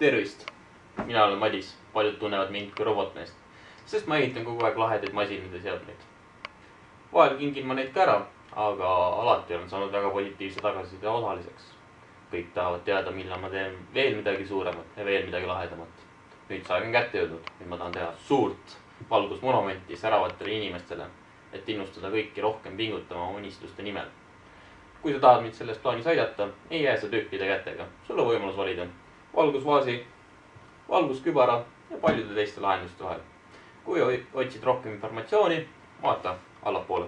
Tervist! Mina olen Madis, paljud tunnevad mind kui robotmeest, sest ma ehitan kogu aeg lahedaid masinaid ja seadmeid. Vahel kingin ma neid ka ära, aga alati olen saanud väga positiivse tagasiside osaliseks. Kõik tahavad teada, millal ma teen veel midagi suuremat ja veel midagi lahedamat. Nüüd see aeg on kätte jõudnud, nüüd ma tahan teha suurt valgusmonumenti säravatele inimestele, et innustada kõiki rohkem pingutama unistuste nimel. Kui sa tahad mind selles plaanis aidata, ei jää sa tühjade kätega. Sul on võimalus valida valgusvaasi, valguskübara ja paljude teiste lahenduste vahel. Kui otsid rohkem informatsiooni, vaata allapoole.